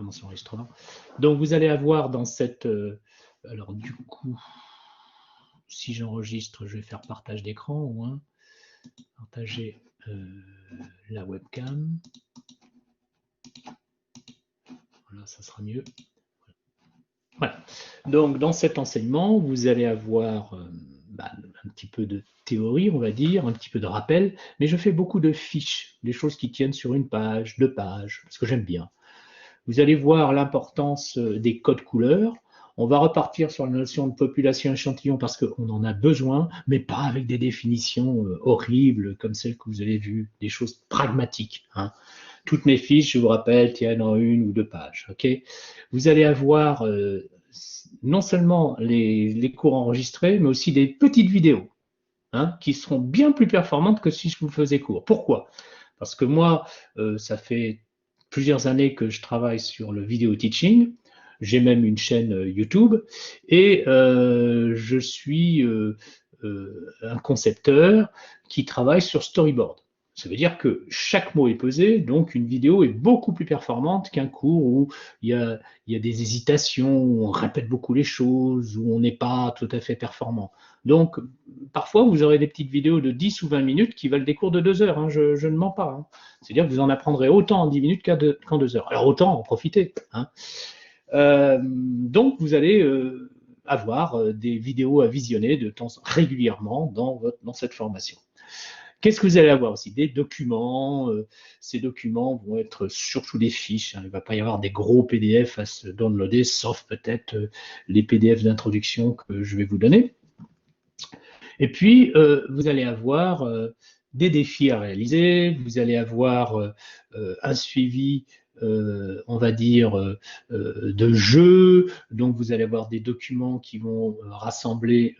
commencer l'enregistrement. Donc, vous allez avoir dans cette... alors, du coup, si j'enregistre, je vais faire partage d'écran au moins. Partager la webcam. Voilà, ça sera mieux. Voilà. Donc, dans cet enseignement, vous allez avoir un petit peu de théorie, on va dire, un petit peu de rappel, mais je fais beaucoup de fiches, des choses qui tiennent sur une page, 2 pages, parce que j'aime bien. Vous allez voir l'importance des codes couleurs. On va repartir sur la notion de population échantillon parce qu'on en a besoin, mais pas avec des définitions horribles comme celles que vous avez vues, des choses pragmatiques. Hein. Toutes mes fiches, je vous rappelle, tiennent en 1 ou 2 pages. Okay, vous allez avoir non seulement les cours enregistrés, mais aussi des petites vidéos hein, qui seront bien plus performantes que si je vous faisais cours. Pourquoi? Parce que moi, ça fait plusieurs années que je travaille sur le vidéo teaching. J'ai même une chaîne YouTube et je suis un concepteur qui travaille sur storyboard. Ça veut dire que chaque mot est pesé, donc une vidéo est beaucoup plus performante qu'un cours où il y a des hésitations, où on répète beaucoup les choses, où on n'est pas tout à fait performant. Donc, parfois, vous aurez des petites vidéos de 10 ou 20 minutes qui valent des cours de 2 heures, hein, je ne mens pas. Hein. C'est-à-dire que vous en apprendrez autant en 10 minutes qu'en 2 heures. Alors, autant en profiter. Hein. Donc, vous allez avoir des vidéos à visionner de temps régulièrement dans cette formation. Qu'est-ce que vous allez avoir aussi? Des documents. Ces documents vont être surtout des fiches. Hein. Il ne va pas y avoir des gros PDF à se downloader, sauf peut-être les PDF d'introduction que je vais vous donner. Et puis, vous allez avoir des défis à réaliser. Vous allez avoir un suivi on va dire, de jeux. Donc, vous allez avoir des documents qui vont rassembler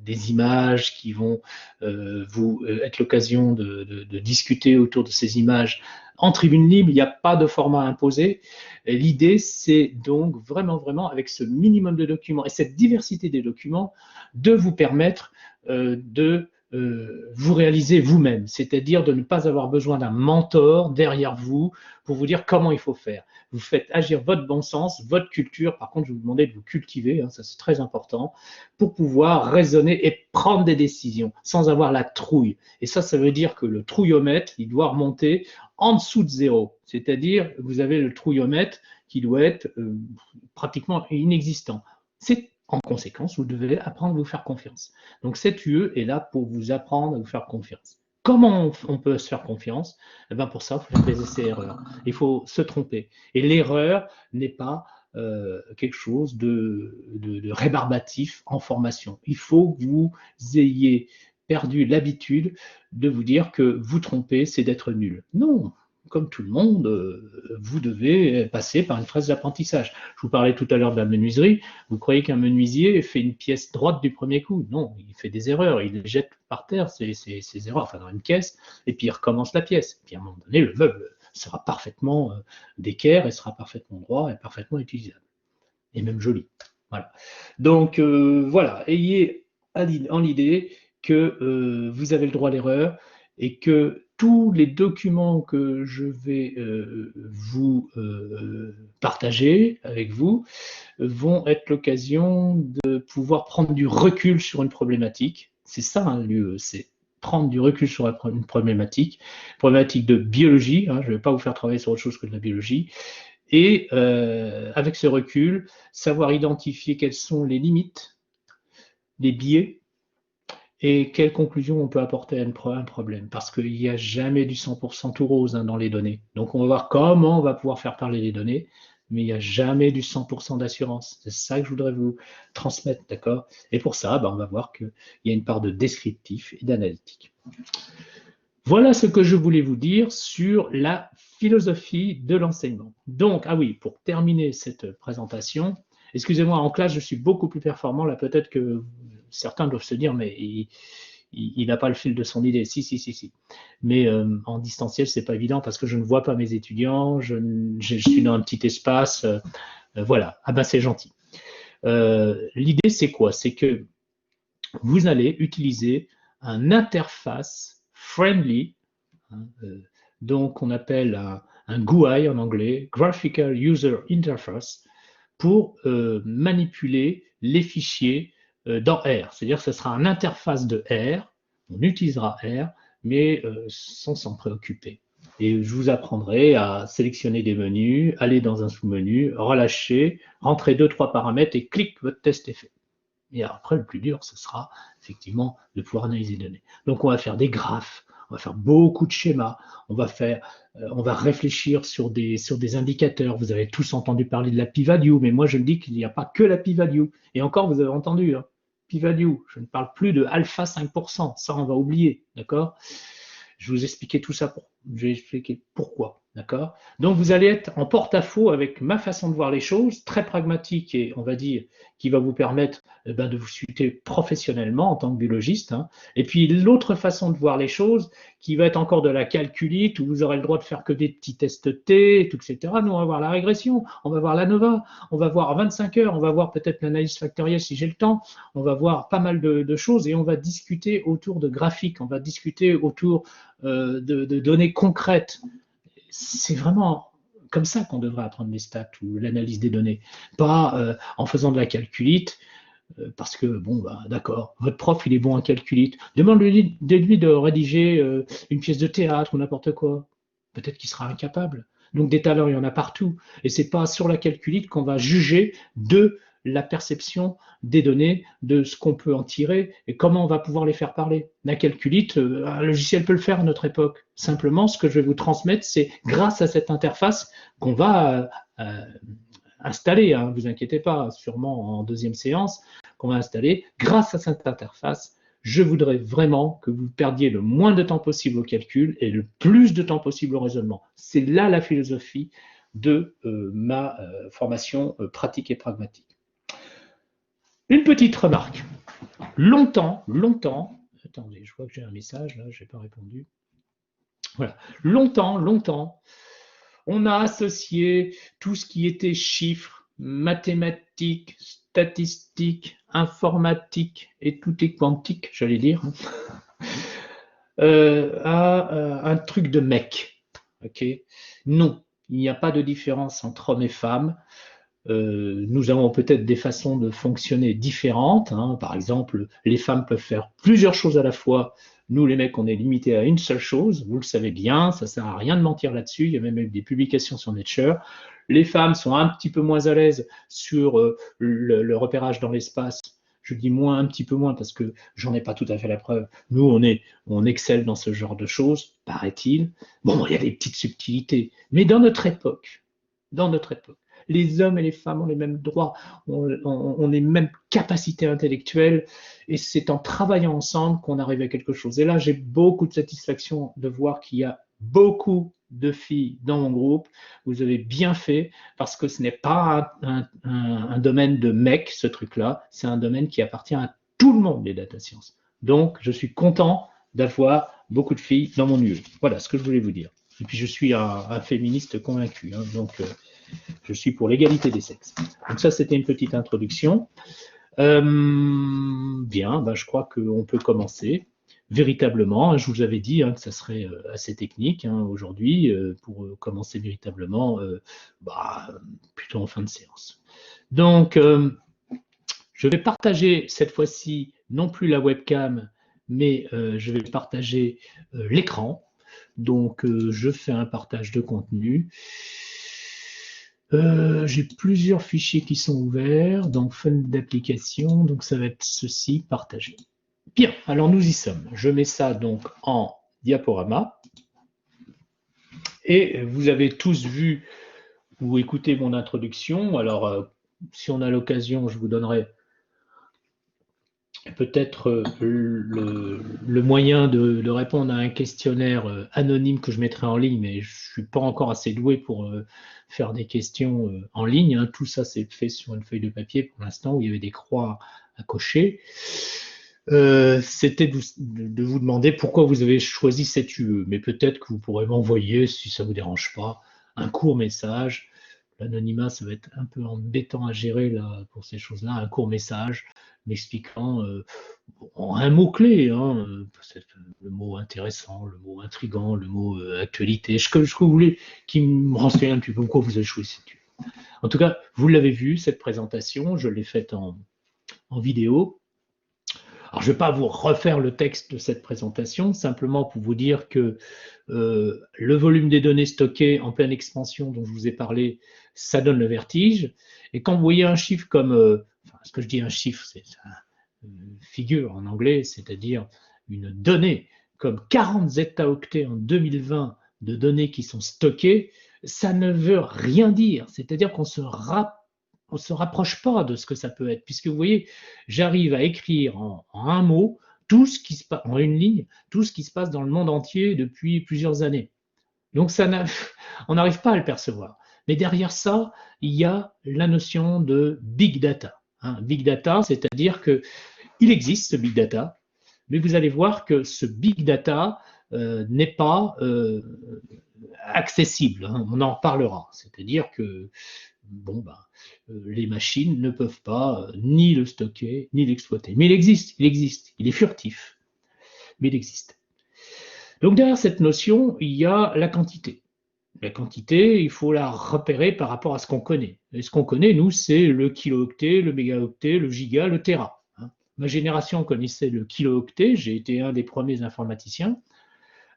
des images, qui vont vous être l'occasion de discuter autour de ces images en tribune libre. Il n'y a pas de format imposé. L'idée, c'est donc vraiment, avec ce minimum de documents et cette diversité des documents, de vous permettre de vous réaliser vous-même, c'est-à-dire de ne pas avoir besoin d'un mentor derrière vous pour vous dire comment il faut faire. Vous faites agir votre bon sens, votre culture. Par contre, je vais vous demander de vous cultiver, hein, ça c'est très important, pour pouvoir raisonner et prendre des décisions sans avoir la trouille. Et ça veut dire que le trouillomètre, il doit remonter en dessous de 0. C'est-à-dire, vous avez le trouillomètre qui doit être pratiquement inexistant. C'est en conséquence, vous devez apprendre à vous faire confiance. Donc cette UE est là pour vous apprendre à vous faire confiance. Comment on peut se faire confiance? Eh bien pour ça, il faut faire des essais-erreurs. Il faut se tromper. Et l'erreur n'est pas quelque chose de rébarbatif en formation. Il faut que vous ayez perdu l'habitude de vous dire que vous tromper, c'est d'être nul. Non, comme tout le monde, vous devez passer par une phase d'apprentissage. Je vous parlais tout à l'heure de la menuiserie. Vous croyez qu'un menuisier fait une pièce droite du premier coup? Non, il fait des erreurs. Il les jette par terre, ces erreurs, enfin dans une caisse, et puis il recommence la pièce. Et puis à un moment donné, le meuble sera parfaitement d'équerre et sera parfaitement droit et parfaitement utilisable. Et même joli. Voilà. Donc voilà, ayez en l'idée que vous avez le droit à l'erreur et que tous les documents que je vais vous partager avec vous vont être l'occasion de pouvoir prendre du recul sur une problématique. C'est ça un lieu, c'est prendre du recul sur une problématique de biologie. Hein, je ne vais pas vous faire travailler sur autre chose que de la biologie. Et avec ce recul, savoir identifier quelles sont les limites, les biais, et quelles conclusions on peut apporter à un problème. Parce qu'il n'y a jamais du 100% tout rose hein, dans les données. Donc on va voir comment on va pouvoir faire parler les données, mais il n'y a jamais du 100% d'assurance. C'est ça que je voudrais vous transmettre, d'accord? Et pour ça, on va voir qu'il y a une part de descriptif et d'analytique. Voilà ce que je voulais vous dire sur la philosophie de l'enseignement. Donc, ah oui, pour terminer cette présentation, excusez-moi, en classe, je suis beaucoup plus performant. Là, peut-être que certains doivent se dire, mais il n'a pas le fil de son idée. Si. Mais en distanciel, c'est pas évident parce que je ne vois pas mes étudiants, je suis dans un petit espace. Voilà, ah ben c'est gentil. L'idée, c'est quoi? C'est que vous allez utiliser un interface friendly, hein, donc on appelle un GUI en anglais, Graphical User Interface, pour manipuler les fichiers dans R. C'est-à-dire que ce sera une interface de R, on utilisera R, mais sans s'en préoccuper. Et je vous apprendrai à sélectionner des menus, aller dans un sous-menu, relâcher, rentrer 2-3 paramètres et clic, votre test est fait. Et après, le plus dur, ce sera effectivement de pouvoir analyser les données. Donc, on va faire des graphes, on va faire beaucoup de schémas, on va réfléchir sur des indicateurs. Vous avez tous entendu parler de la p-value, mais moi, je dis qu'il n'y a pas que la p-value. Et encore, vous avez entendu, hein, p-value. Je ne parle plus de alpha 5%. Ça, on va oublier, d'accord? Je vais vous expliquer tout ça. Je vais expliquer pourquoi. D'accord? Donc, vous allez être en porte-à-faux avec ma façon de voir les choses, très pragmatique et, on va dire, qui va vous permettre de vous suiter professionnellement en tant que biologiste. Hein. Et puis, l'autre façon de voir les choses, qui va être encore de la calculite, où vous aurez le droit de faire que des petits tests T, etc. Nous, on va voir la régression, on va voir l'ANOVA, on va voir 25 heures, on va voir peut-être l'analyse factorielle si j'ai le temps, on va voir pas mal de choses et on va discuter autour de graphiques, on va discuter autour de données concrètes. C'est vraiment comme ça qu'on devrait apprendre les stats ou l'analyse des données, pas en faisant de la calculite, parce que, bon, bah, d'accord, votre prof, il est bon en calculite. Demande-lui de rédiger une pièce de théâtre ou n'importe quoi. Peut-être qu'il sera incapable. Donc, des talents, il y en a partout. Et c'est pas sur la calculite qu'on va juger de la perception des données, de ce qu'on peut en tirer et comment on va pouvoir les faire parler. La calculite, un logiciel peut le faire à notre époque. Simplement, ce que je vais vous transmettre, c'est grâce à cette interface qu'on va installer, hein, vous inquiétez pas, sûrement en deuxième séance, qu'on va installer. Grâce à cette interface, je voudrais vraiment que vous perdiez le moins de temps possible au calcul et le plus de temps possible au raisonnement. C'est là la philosophie de ma formation pratique et pragmatique. Une petite remarque. Longtemps, attendez, je vois que j'ai un message, là, je n'ai pas répondu. Voilà. Longtemps, on a associé tout ce qui était chiffres, mathématiques, statistiques, informatique et tout est quantique, j'allais dire, à un truc de mec. Okay, non, il n'y a pas de différence entre hommes et femmes. Nous avons peut-être des façons de fonctionner différentes. Hein. Par exemple, les femmes peuvent faire plusieurs choses à la fois. Nous, les mecs, on est limité à une seule chose. Vous le savez bien, ça sert à rien de mentir là-dessus. Il y a même eu des publications sur Nature. Les femmes sont un petit peu moins à l'aise sur le repérage dans l'espace. Je dis moins, un petit peu moins, parce que j'en ai pas tout à fait la preuve. Nous, on excelle dans ce genre de choses, paraît-il. Bon, il y a des petites subtilités. Mais dans notre époque, les hommes et les femmes ont les mêmes droits, ont les mêmes capacités intellectuelles, et c'est en travaillant ensemble qu'on arrive à quelque chose. Et là, j'ai beaucoup de satisfaction de voir qu'il y a beaucoup de filles dans mon groupe. Vous avez bien fait, parce que ce n'est pas un domaine de mecs, ce truc-là, c'est un domaine qui appartient à tout le monde, les data science. Donc, je suis content d'avoir beaucoup de filles dans mon UE. Voilà ce que je voulais vous dire. Et puis, je suis un féministe convaincu, hein, donc je suis pour l'égalité des sexes. Donc ça, c'était une petite introduction. Bien, ben, je crois qu'on peut commencer véritablement. Je vous avais dit hein, que ça serait assez technique hein, aujourd'hui pour commencer véritablement plutôt en fin de séance. Donc, je vais partager cette fois-ci non plus la webcam, mais je vais partager l'écran. Donc, je fais un partage de contenu. J'ai plusieurs fichiers qui sont ouverts, donc fenêtre d'application, donc ça va être ceci, partagé. Bien, alors nous y sommes. Je mets ça donc en diaporama. Et vous avez tous vu ou écouté mon introduction. Alors, si on a l'occasion, je vous donnerai peut-être le moyen de répondre à un questionnaire anonyme que je mettrai en ligne, mais je ne suis pas encore assez doué pour faire des questions en ligne. Hein. Tout ça, c'est fait sur une feuille de papier pour l'instant où il y avait des croix à cocher. C'était de vous demander pourquoi vous avez choisi cette UE, mais peut-être que vous pourrez m'envoyer, si ça ne vous dérange pas, un court message. L'anonymat, ça va être un peu embêtant à gérer là, pour ces choses-là, un court message m'expliquant en un mot-clé, hein, le mot intéressant, le mot intrigant, le mot actualité, ce que vous voulez, qui me renseigne un petit peu pourquoi vous avez choisi cette. En tout cas, vous l'avez vu, cette présentation, je l'ai faite en vidéo. Alors, je ne vais pas vous refaire le texte de cette présentation, simplement pour vous dire que le volume des données stockées en pleine expansion dont je vous ai parlé, ça donne le vertige. Et quand vous voyez un chiffre comme, enfin, ce que je dis un chiffre, c'est une figure en anglais, c'est-à-dire une donnée comme 40 zetaoctets en 2020 de données qui sont stockées, ça ne veut rien dire. C'est-à-dire qu'on se rapproche pas de ce que ça peut être, puisque vous voyez, j'arrive à écrire en un mot tout ce qui se passe, en une ligne, tout ce qui se passe dans le monde entier depuis plusieurs années. Donc on n'arrive pas à le percevoir. Mais derrière ça, il y a la notion de big data. Big data, c'est-à-dire que il existe ce big data, mais vous allez voir que ce big data n'est pas accessible. On en reparlera. C'est-à-dire que bon, les machines ne peuvent pas ni le stocker, ni l'exploiter. Mais il existe, il est furtif, mais il existe. Donc derrière cette notion, il y a la quantité. La quantité, il faut la repérer par rapport à ce qu'on connaît. Et ce qu'on connaît, nous, c'est le kilo-octet, le mégaoctet, le giga, le téra. Ma génération connaissait le kilo-octet, j'ai été un des premiers informaticiens.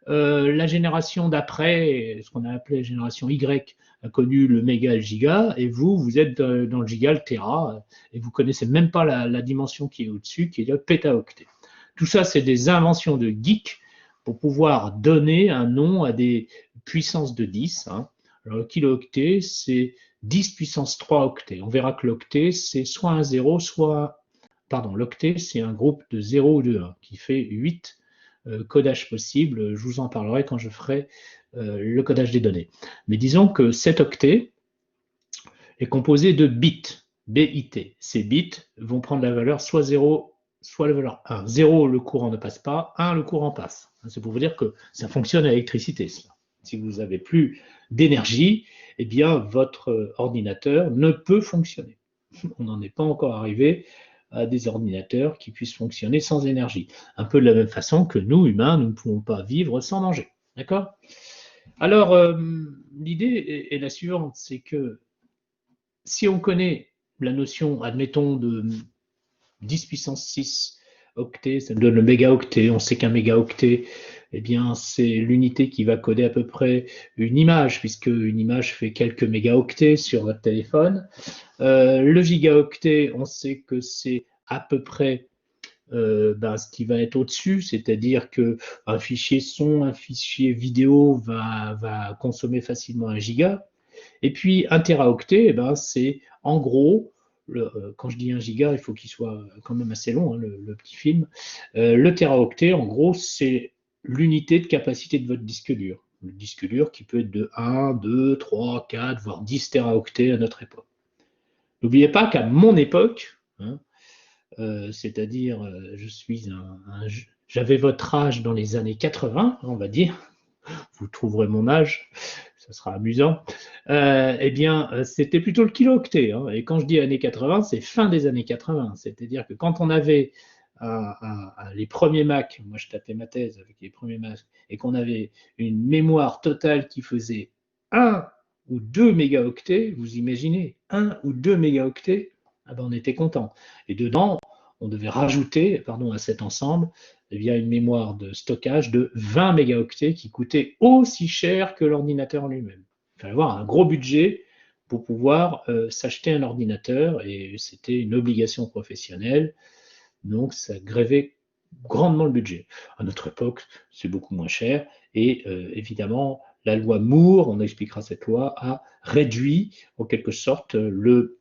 La génération d'après, ce qu'on a appelé la génération Y, a connu le méga et le giga, et vous êtes dans le giga, le téra, et vous connaissez même pas la dimension qui est au-dessus, qui est le pétaoctet. Tout ça, c'est des inventions de geeks pour pouvoir donner un nom à des puissances de 10. Alors, le kilo-octet, c'est 10 puissance 3 octets. On verra que l'octet, c'est soit un 0, soit... Pardon, l'octet, c'est un groupe de 0 ou de 1, qui fait 8 codages possibles. Je vous en parlerai quand je ferai le codage des données. Mais disons que cet octet est composé de bits, BIT. Ces bits vont prendre la valeur soit 0, soit la valeur 1. 0, le courant ne passe pas, 1, le courant passe. C'est pour vous dire que ça fonctionne à l'électricité, cela. Si vous n'avez plus d'énergie, eh bien, votre ordinateur ne peut fonctionner. On n'en est pas encore arrivé à des ordinateurs qui puissent fonctionner sans énergie. Un peu de la même façon que nous, humains, nous ne pouvons pas vivre sans manger. D'accord? Alors, l'idée est la suivante, c'est que si on connaît la notion, admettons, de 10 puissance 6 octets, ça me donne le mégaoctet. On sait qu'un mégaoctet, eh bien, c'est l'unité qui va coder à peu près une image, puisque une image fait quelques mégaoctets sur votre téléphone. Le gigaoctet, on sait que c'est à peu près ce qui va être au-dessus, c'est-à-dire qu'un fichier son, un fichier vidéo va consommer facilement 1 giga. Et puis un téraoctet, c'est en gros, quand je dis 1 giga, il faut qu'il soit quand même assez long, le petit film. Le téraoctet, en gros, c'est l'unité de capacité de votre disque dur. Le disque dur qui peut être de 1, 2, 3, 4, voire 10 téraoctets à notre époque. N'oubliez pas qu'à mon époque, c'est-à-dire j'avais votre âge dans les années 80, on va dire, vous trouverez mon âge, ça sera amusant, c'était plutôt le kilo-octet. Et quand je dis années 80, c'est fin des années 80. C'est-à-dire que quand on avait les premiers Mac, moi je tapais ma thèse avec les premiers Mac, et qu'on avait une mémoire totale qui faisait 1 ou 2 mégaoctets, vous imaginez, 1 ou 2 mégaoctets, on était content. Et dedans, on devait rajouter, à cet ensemble, une mémoire de stockage de 20 mégaoctets qui coûtait aussi cher que l'ordinateur lui-même. Il fallait avoir un gros budget pour pouvoir s'acheter un ordinateur, et c'était une obligation professionnelle, donc ça grevait grandement le budget. À notre époque, c'est beaucoup moins cher, et évidemment, la loi Moore, on expliquera cette loi, a réduit en quelque sorte le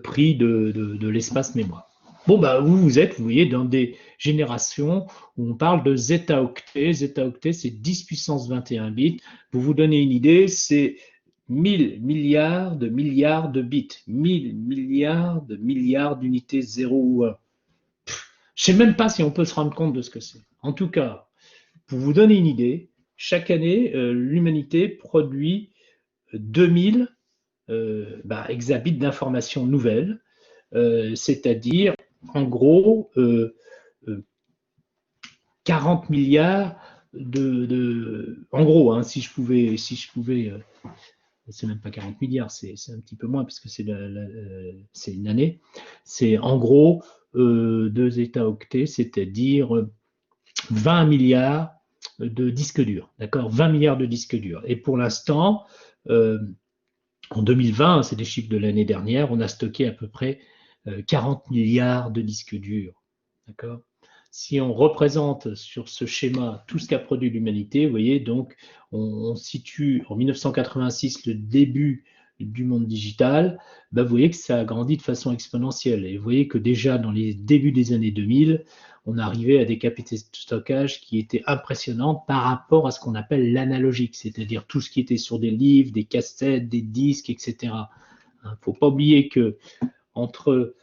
prix de l'espace mémoire. Bon, vous êtes, vous voyez, dans des générations où on parle de zetaoctets. Zetaoctet, c'est 10 puissance 21 bits. Pour vous donner une idée, c'est 1000 milliards de bits. 1000 milliards d'unités 0 ou 1. Je ne sais même pas si on peut se rendre compte de ce que c'est. En tout cas, pour vous donner une idée, chaque année, l'humanité produit 2000 exabits d'informations nouvelles, c'est-à-dire en gros 40 milliards en gros, hein, si je pouvais, c'est même pas 40 milliards, c'est un petit peu moins parce que c'est une année. C'est en gros 2 États octets, c'est-à-dire 20 milliards de disques durs, d'accord, 20 milliards de disques durs. Et pour l'instant, en 2020, c'est des chiffres de l'année dernière, on a stocké à peu près 40 milliards de disques durs, d'accord. Si on représente sur ce schéma tout ce qu'a produit l'humanité, vous voyez, donc on situe en 1986 le début du monde digital, ben vous voyez que ça a grandi de façon exponentielle. Et vous voyez que déjà dans les débuts des années 2000, on arrivait à des capacités de stockage qui étaient impressionnantes par rapport à ce qu'on appelle l'analogique, c'est-à-dire tout ce qui était sur des livres, des cassettes, des disques, etc. Il ne faut pas oublier que entre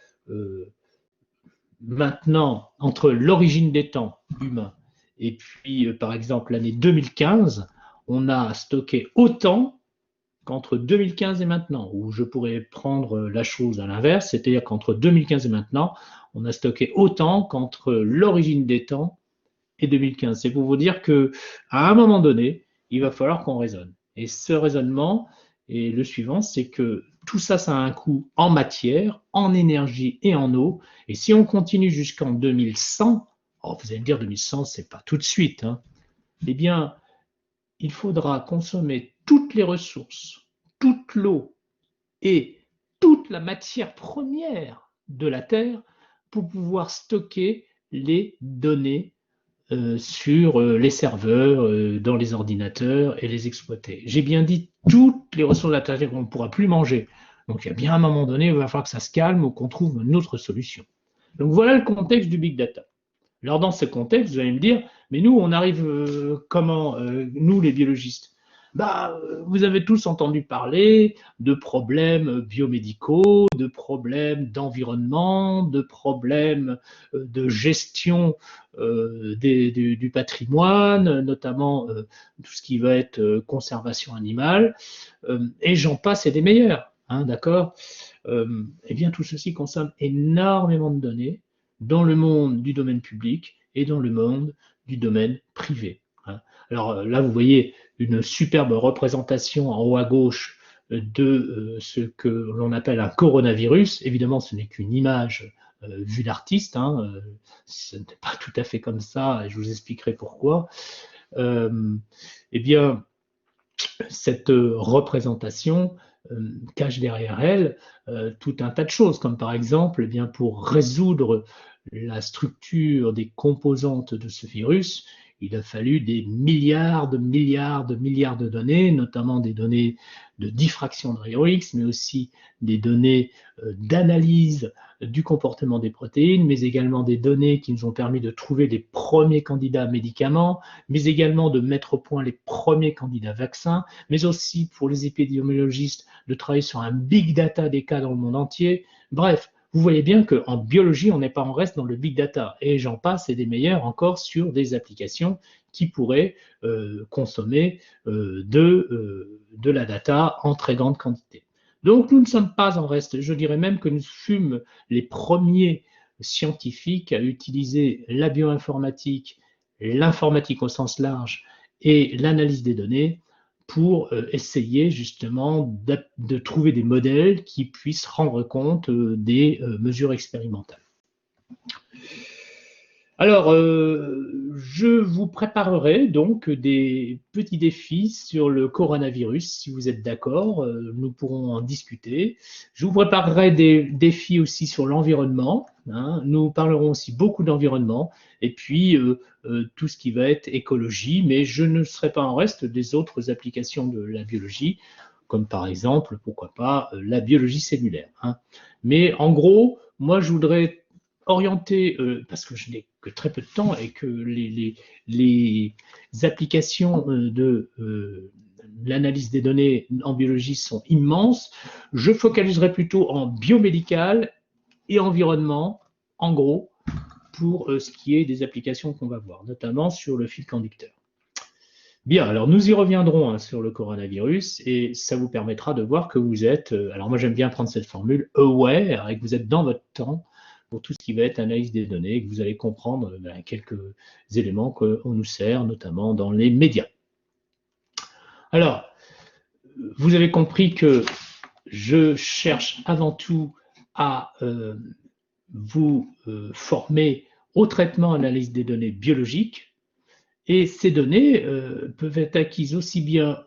maintenant, entre l'origine des temps humains et puis, par exemple, l'année 2015, on a stocké autant qu'entre 2015 et maintenant, ou je pourrais prendre la chose à l'inverse, c'est-à-dire qu'entre 2015 et maintenant, on a stocké autant qu'entre l'origine des temps et 2015. C'est pour vous dire que à un moment donné, il va falloir qu'on raisonne. Et ce raisonnement est le suivant, c'est que tout ça, ça a un coût en matière, en énergie et en eau. Et si on continue jusqu'en 2100, oh, vous allez me dire 2100, c'est pas tout de suite, hein, eh bien, il faudra consommer toutes les ressources, toute l'eau et toute la matière première de la Terre pour pouvoir stocker les données sur les serveurs, dans les ordinateurs et les exploiter. J'ai bien dit toutes les ressources de la Terre qu'on ne pourra plus manger. Donc il y a bien un moment donné, il va falloir que ça se calme ou qu'on trouve une autre solution. Donc voilà le contexte du big data. Alors dans ce contexte, vous allez me dire, mais nous, on arrive comment, nous les biologistes? Bah, vous avez tous entendu parler de problèmes biomédicaux, de problèmes d'environnement, de problèmes de gestion du patrimoine, notamment tout ce qui va être conservation animale, et j'en passe et des meilleurs, hein, d'accord. Eh bien, tout ceci consomme énormément de données dans le monde du domaine public et dans le monde du domaine privé. Hein. Alors là, vous voyez une superbe représentation en haut à gauche de ce que l'on appelle un coronavirus. Évidemment, ce n'est qu'une image vue d'artiste, hein, ce n'est pas tout à fait comme ça, et je vous expliquerai pourquoi. Eh bien, cette représentation cache derrière elle tout un tas de choses, comme par exemple, eh bien, pour résoudre la structure des composantes de ce virus, il a fallu des milliards de données, notamment des données de diffraction de rayons X, mais aussi des données d'analyse du comportement des protéines, mais également des données qui nous ont permis de trouver les premiers candidats médicaments, mais également de mettre au point les premiers candidats vaccins, mais aussi pour les épidémiologistes de travailler sur un big data des cas dans le monde entier. Bref, vous voyez bien qu'en biologie, on n'est pas en reste dans le big data. Et j'en passe et des meilleurs encore sur des applications qui pourraient consommer de la data en très grande quantité. Donc nous ne sommes pas en reste. Je dirais même que nous fûmes les premiers scientifiques à utiliser la bioinformatique, l'informatique au sens large et l'analyse des données pour essayer justement de trouver des modèles qui puissent rendre compte des mesures expérimentales. Alors, je vous préparerai donc des petits défis sur le coronavirus, si vous êtes d'accord, nous pourrons en discuter. Je vous préparerai des défis aussi sur l'environnement, hein. Nous parlerons aussi beaucoup d'environnement, et puis tout ce qui va être écologie, mais je ne serai pas en reste des autres applications de la biologie, comme par exemple, pourquoi pas, la biologie cellulaire, hein. Mais en gros, moi je voudrais orienter, parce que je n'ai que très peu de temps et que les applications de l'analyse des données en biologie sont immenses, je focaliserai plutôt en biomédical et environnement, en gros, pour ce qui est des applications qu'on va voir, notamment sur le fil conducteur. Bien, alors nous y reviendrons hein, sur le coronavirus et ça vous permettra de voir que vous êtes, alors moi j'aime bien prendre cette formule, aware, et que vous êtes dans votre temps, pour tout ce qui va être analyse des données, et que vous allez comprendre quelques éléments qu'on nous sert, notamment dans les médias. Alors, vous avez compris que je cherche avant tout à vous former au traitement analyse des données biologiques, et ces données peuvent être acquises aussi bien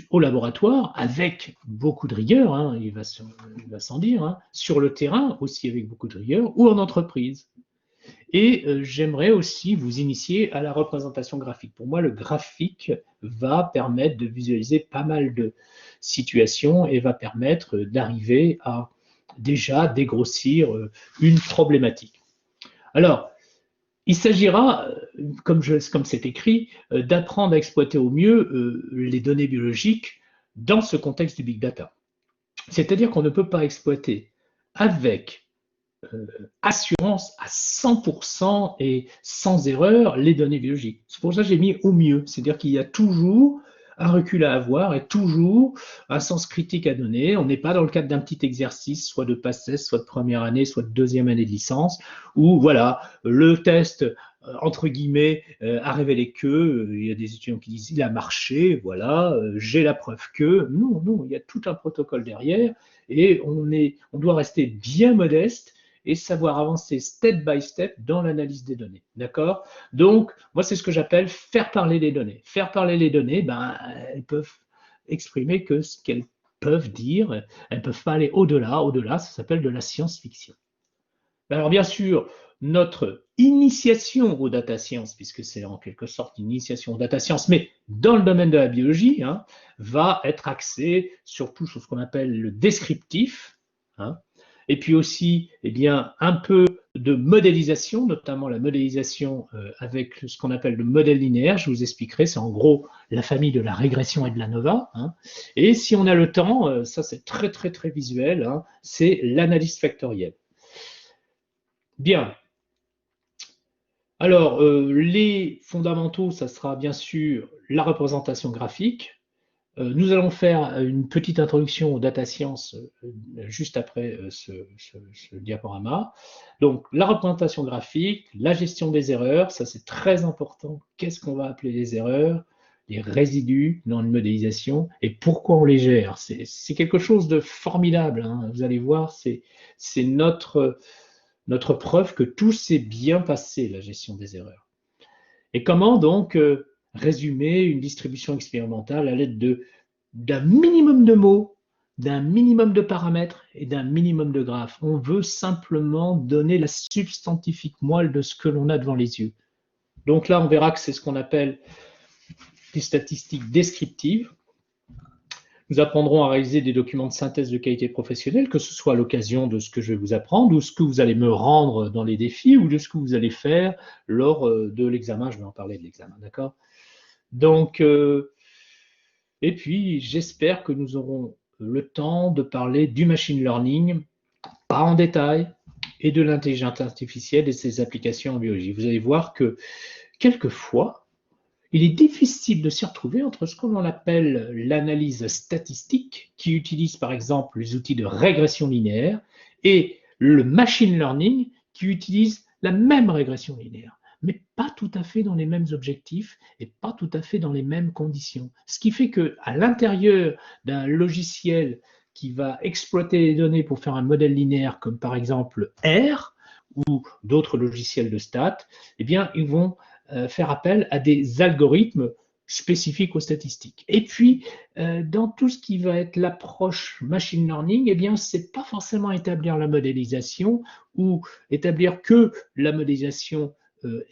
au laboratoire, avec beaucoup de rigueur, hein, il va sans dire, hein, sur le terrain aussi avec beaucoup de rigueur, ou en entreprise. Et j'aimerais aussi vous initier à la représentation graphique. Pour moi, le graphique va permettre de visualiser pas mal de situations et va permettre d'arriver à déjà dégrossir une problématique. Alors, il s'agira, comme c'est écrit, d'apprendre à exploiter au mieux les données biologiques dans ce contexte du big data. C'est-à-dire qu'on ne peut pas exploiter avec assurance à 100% et sans erreur les données biologiques. C'est pour ça que j'ai mis au mieux. C'est-à-dire qu'il y a toujours un recul à avoir et toujours un sens critique à donner. On n'est pas dans le cadre d'un petit exercice, soit de PACES, soit de première année, soit de deuxième année de licence, où voilà, le test entre guillemets a révélé que, il y a des étudiants qui disent il a marché, voilà, j'ai la preuve que. Non, non, il y a tout un protocole derrière et on doit rester bien modeste et savoir avancer step by step dans l'analyse des données. D'accord? Donc, moi, c'est ce que j'appelle faire parler les données. Faire parler les données, ben, elles peuvent exprimer que ce qu'elles peuvent dire. Elles ne peuvent pas aller au-delà. Au-delà, ça s'appelle de la science-fiction. Alors, bien sûr, notre initiation aux data science, puisque c'est en quelque sorte une initiation aux data science, mais dans le domaine de la biologie, hein, va être axée surtout sur ce qu'on appelle le descriptif, hein, et puis aussi eh bien, un peu de modélisation, notamment la modélisation avec ce qu'on appelle le modèle linéaire. Je vous expliquerai, c'est en gros la famille de la régression et de l'ANOVA. Hein. Et si on a le temps, ça c'est très très très visuel, hein, c'est l'analyse factorielle. Bien. Alors, les fondamentaux, ça sera bien sûr la représentation graphique. Nous allons faire une petite introduction aux data science juste après ce diaporama. Donc, la représentation graphique, la gestion des erreurs, ça c'est très important. Qu'est-ce qu'on va appeler les erreurs, les résidus dans une modélisation et pourquoi on les gère? C'est quelque chose de formidable. Hein. Vous allez voir, c'est notre preuve que tout s'est bien passé, la gestion des erreurs. Et comment donc résumer une distribution expérimentale à l'aide d'un minimum de mots, d'un minimum de paramètres et d'un minimum de graphes. On veut simplement donner la substantifique moelle de ce que l'on a devant les yeux. Donc là, on verra que c'est ce qu'on appelle des statistiques descriptives. Nous apprendrons à réaliser des documents de synthèse de qualité professionnelle, que ce soit à l'occasion de ce que je vais vous apprendre, ou ce que vous allez me rendre dans les défis, ou de ce que vous allez faire lors de l'examen. Je vais en parler de l'examen, d'accord? Donc, et puis, j'espère que nous aurons le temps de parler du machine learning, pas en détail, et de l'intelligence artificielle et ses applications en biologie. Vous allez voir que, quelquefois, il est difficile de s'y retrouver entre ce que l'on appelle l'analyse statistique, qui utilise par exemple les outils de régression linéaire, et le machine learning, qui utilise la même régression linéaire, mais pas tout à fait dans les mêmes objectifs et pas tout à fait dans les mêmes conditions. Ce qui fait qu'à l'intérieur d'un logiciel qui va exploiter les données pour faire un modèle linéaire, comme par exemple R, ou d'autres logiciels de stats, eh bien, ils vont faire appel à des algorithmes spécifiques aux statistiques. Et puis, dans tout ce qui va être l'approche machine learning, eh bien, c'est pas forcément établir la modélisation ou établir que la modélisation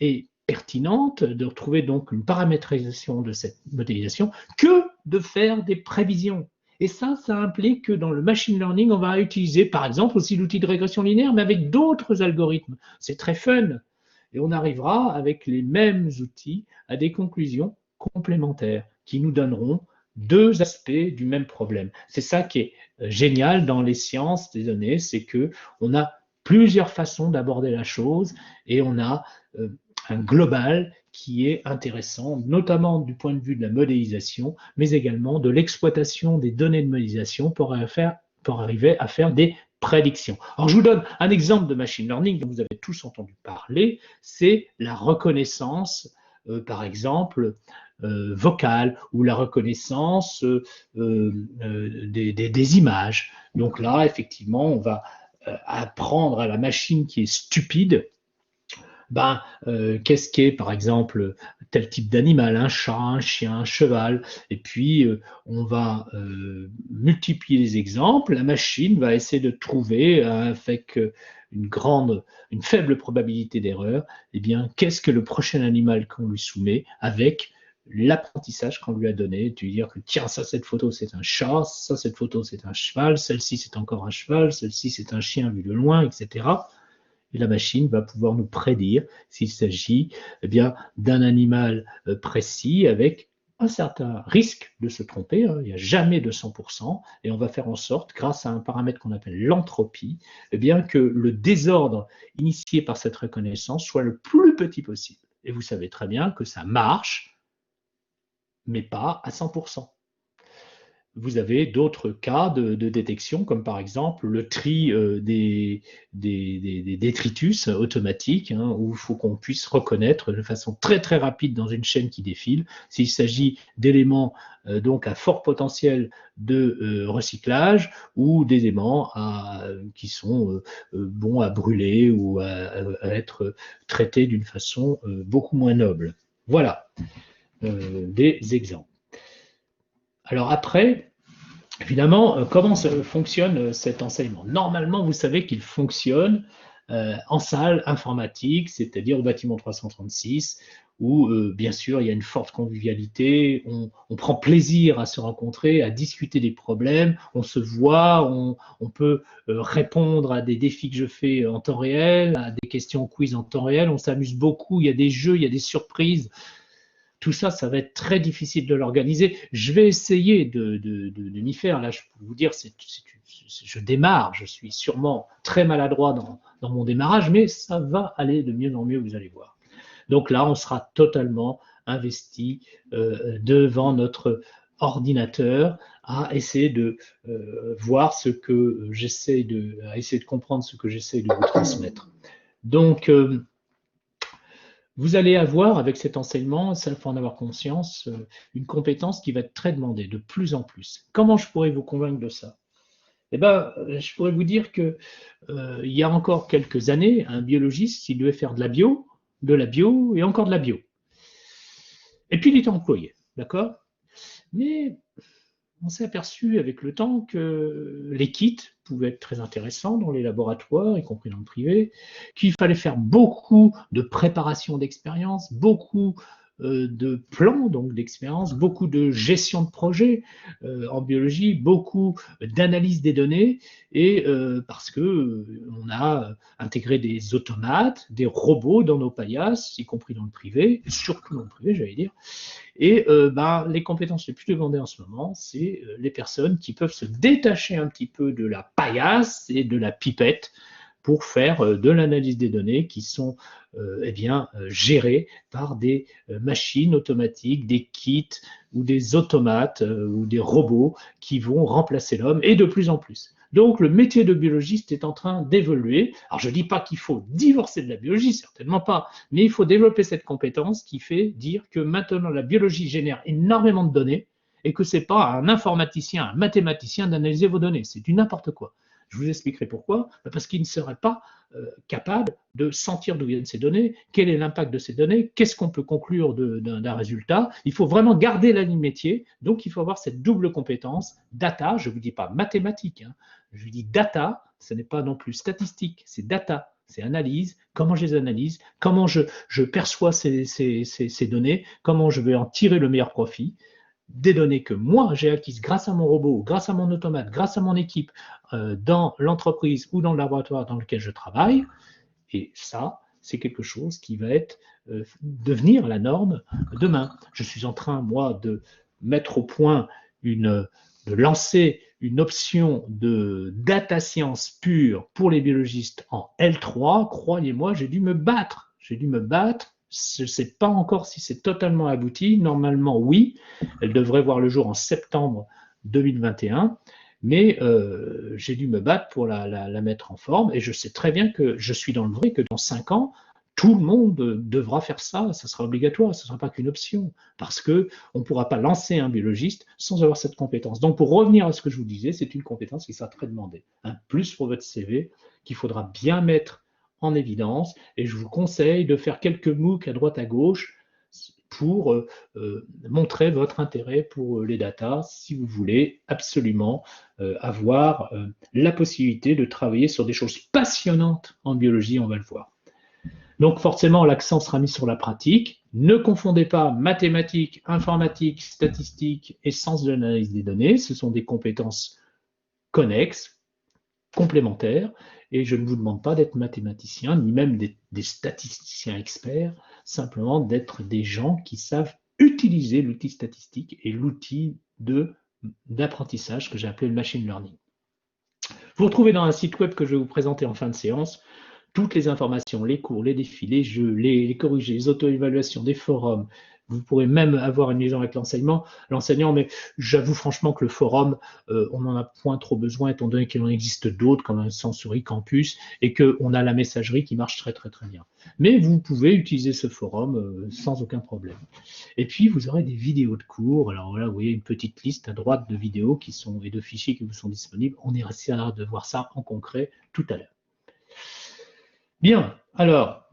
est pertinente, de retrouver donc une paramétrisation de cette modélisation, que de faire des prévisions. Et ça implique que dans le machine learning, on va utiliser par exemple aussi l'outil de régression linéaire, mais avec d'autres algorithmes. C'est très fun. Et on arrivera avec les mêmes outils à des conclusions complémentaires qui nous donneront deux aspects du même problème. C'est ça qui est génial dans les sciences des données, c'est qu'on a plusieurs façons d'aborder la chose et on a un global qui est intéressant, notamment du point de vue de la modélisation, mais également de l'exploitation des données de modélisation pour pour arriver à faire des prédictions. Alors, je vous donne un exemple de machine learning dont vous avez tous entendu parler, c'est la reconnaissance, par exemple, vocale ou la reconnaissance des images. Donc là, effectivement, on va apprendre à la machine qui est stupide qu'est-ce qu'est par exemple tel type d'animal, un chat, un chien, un cheval, et puis on va multiplier les exemples, la machine va essayer de trouver avec une faible probabilité d'erreur, eh bien qu'est-ce que le prochain animal qu'on lui soumet avec l'apprentissage qu'on lui a donné, de lui dire que tiens, ça cette photo c'est un chat, ça cette photo c'est un cheval, celle-ci c'est encore un cheval, celle-ci c'est un chien vu de loin, etc. Et la machine va pouvoir nous prédire s'il s'agit d'un animal précis avec un certain risque de se tromper, il n'y a jamais de 100%, et on va faire en sorte, grâce à un paramètre qu'on appelle l'entropie, que le désordre initié par cette reconnaissance soit le plus petit possible. Et vous savez très bien que ça marche, mais pas à 100%. Vous avez d'autres cas de détection, comme par exemple le tri des détritus automatiques, où il faut qu'on puisse reconnaître de façon très très rapide dans une chaîne qui défile s'il s'agit d'éléments donc à fort potentiel de recyclage ou d'éléments qui sont bons à brûler ou à être traités d'une façon beaucoup moins noble. Voilà des exemples. Alors après, évidemment, comment fonctionne cet enseignement? Normalement, vous savez qu'il fonctionne en salle informatique, c'est-à-dire au bâtiment 336, où bien sûr il y a une forte convivialité, on prend plaisir à se rencontrer, à discuter des problèmes, on se voit, on peut répondre à des défis que je fais en temps réel, à des questions quiz en temps réel, on s'amuse beaucoup, il y a des jeux, il y a des surprises. Tout ça, ça va être très difficile de l'organiser. Je vais essayer de m'y faire. Là, je peux vous dire, je démarre, je suis sûrement très maladroit dans mon démarrage, mais ça va aller de mieux en mieux, vous allez voir. Donc là, on sera totalement investi devant notre ordinateur à essayer de voir ce que à essayer de comprendre ce que j'essaie de vous transmettre. Donc, vous allez avoir, avec cet enseignement, ça il faut en avoir conscience, une compétence qui va être très demandée, de plus en plus. Comment je pourrais vous convaincre de ça? Eh bien, je pourrais vous dire que il y a encore quelques années, un biologiste, il devait faire de la bio et encore de la bio. Et puis il était employé, d'accord? Mais on s'est aperçu avec le temps que les kits pouvaient être très intéressants dans les laboratoires, y compris dans le privé, qu'il fallait faire beaucoup de préparation d'expérience, beaucoup de plans donc d'expérience, beaucoup de gestion de projet en biologie, beaucoup d'analyse des données, et parce que on a intégré des automates, des robots dans nos paillasses, y compris dans le privé, surtout dans le privé, j'allais dire. Et les compétences les plus demandées en ce moment, c'est les personnes qui peuvent se détacher un petit peu de la paillasse et de la pipette pour faire de l'analyse des données qui sont gérées par des machines automatiques, des kits ou des automates ou des robots qui vont remplacer l'homme, et de plus en plus. Donc le métier de biologiste est en train d'évoluer. Alors je ne dis pas qu'il faut divorcer de la biologie, certainement pas, mais il faut développer cette compétence qui fait dire que maintenant la biologie génère énormément de données et que ce n'est pas à un informaticien, un mathématicien d'analyser vos données, c'est du n'importe quoi. Je vous expliquerai pourquoi. Parce qu'il ne serait pas capable de sentir d'où viennent ces données, quel est l'impact de ces données, qu'est-ce qu'on peut conclure d'un résultat. Il faut vraiment garder la ligne métier, donc il faut avoir cette double compétence, data, je ne vous dis pas mathématique, je vous dis data, ce n'est pas non plus statistique, c'est data, c'est analyse, comment je les analyse, comment je perçois ces données, comment je vais en tirer le meilleur profit. Des données que moi j'ai acquises grâce à mon robot, grâce à mon automate, grâce à mon équipe dans l'entreprise ou dans le laboratoire dans lequel je travaille. Et ça, c'est quelque chose qui va devenir la norme demain. Je suis en train, moi, de mettre au point de lancer une option de data science pure pour les biologistes en L3. Croyez-moi, j'ai dû me battre. Je ne sais pas encore si c'est totalement abouti. Normalement, oui. Elle devrait voir le jour en septembre 2021. mais j'ai dû me battre pour la mettre en forme, et je sais très bien que je suis dans le vrai, que dans 5 ans, tout le monde devra faire ça, ça sera obligatoire, ce ne sera pas qu'une option, parce qu'on ne pourra pas lancer un biologiste sans avoir cette compétence. Donc pour revenir à ce que je vous disais, c'est une compétence qui sera très demandée. Un plus pour votre CV, qu'il faudra bien mettre en évidence, et je vous conseille de faire quelques MOOC à droite à gauche pour montrer votre intérêt pour les data, si vous voulez absolument avoir la possibilité de travailler sur des choses passionnantes en biologie, on va le voir. Donc forcément, l'accent sera mis sur la pratique. Ne confondez pas mathématiques, informatique, statistiques et sens de l'analyse des données. Ce sont des compétences connexes, complémentaires, et je ne vous demande pas d'être mathématicien, ni même des statisticiens experts, simplement d'être des gens qui savent utiliser l'outil statistique et l'outil d'apprentissage que j'ai appelé le machine learning. Vous retrouvez dans un site web que je vais vous présenter en fin de séance toutes les informations, les cours, les défis, les jeux, les corrigés, les auto-évaluations, des forums. Vous pourrez même avoir une liaison avec l'enseignant, mais j'avoue franchement que le forum, on n'en a point trop besoin, étant donné qu'il en existe d'autres, comme un Sensory Campus, et qu'on a la messagerie qui marche très très très bien. Mais vous pouvez utiliser ce forum sans aucun problème. Et puis, vous aurez des vidéos de cours. Alors là, vous voyez une petite liste à droite de vidéos et de fichiers qui vous sont disponibles. On essaiera de voir ça en concret tout à l'heure. Bien, alors,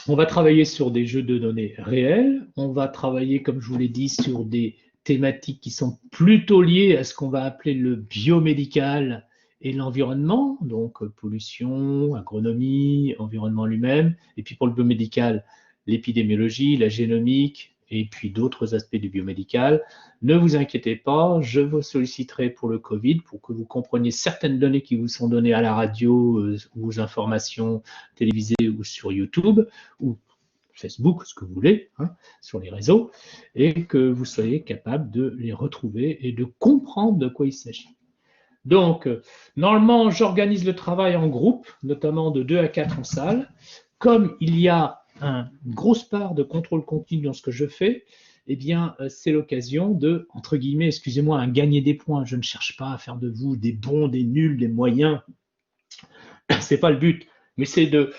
on va travailler sur des jeux de données réels. On va travailler, comme je vous l'ai dit, sur des thématiques qui sont plutôt liées à ce qu'on va appeler le biomédical et l'environnement, donc pollution, agronomie, environnement lui-même. Et puis pour le biomédical, l'épidémiologie, la génomique, et puis d'autres aspects du biomédical. Ne vous inquiétez pas, je vous solliciterai pour le Covid pour que vous compreniez certaines données qui vous sont données à la radio ou aux informations télévisées ou sur YouTube ou Facebook, ce que vous voulez, hein, sur les réseaux, et que vous soyez capable de les retrouver et de comprendre de quoi il s'agit. Donc, normalement, j'organise le travail en groupe, notamment de 2 à 4 en salle. Comme il y a une grosse part de contrôle continu dans ce que je fais, eh bien, c'est l'occasion de, entre guillemets, excusez-moi, un gagner des points. Je ne cherche pas à faire de vous des bons, des nuls, des moyens. C'est pas le but, mais c'est de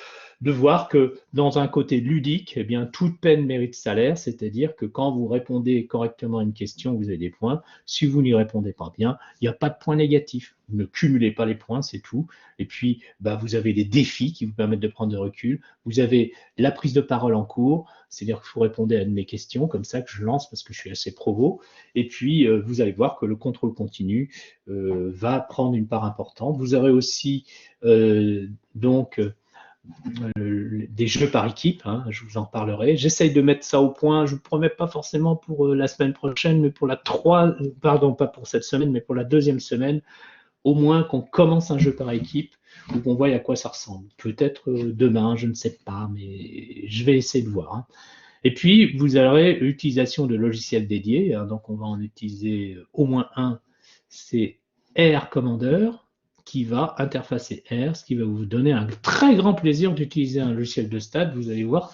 voir que dans un côté ludique, eh bien, toute peine mérite salaire, c'est-à-dire que quand vous répondez correctement à une question, vous avez des points. Si vous n'y répondez pas bien, il n'y a pas de points négatifs. Vous ne cumulez pas les points, c'est tout. Et puis, vous avez des défis qui vous permettent de prendre de recul. Vous avez la prise de parole en cours, c'est-à-dire que vous répondez à une de mes questions, comme ça que je lance parce que je suis assez provo. Et puis, vous allez voir que le contrôle continu va prendre une part importante. Vous aurez aussi des jeux par équipe, hein, je vous en parlerai. J'essaye de mettre ça au point, je ne vous promets pas forcément pour la semaine prochaine, mais pour pas pour cette semaine, mais pour la deuxième semaine, au moins qu'on commence un jeu par équipe, ou qu'on voit à quoi ça ressemble. Peut-être demain, je ne sais pas, mais je vais essayer de voir. Hein. Et puis, vous aurez l'utilisation de logiciels dédiés, hein, donc on va en utiliser au moins un, c'est R Commander, qui va interfacer R, ce qui va vous donner un très grand plaisir d'utiliser un logiciel de stats. Vous allez voir,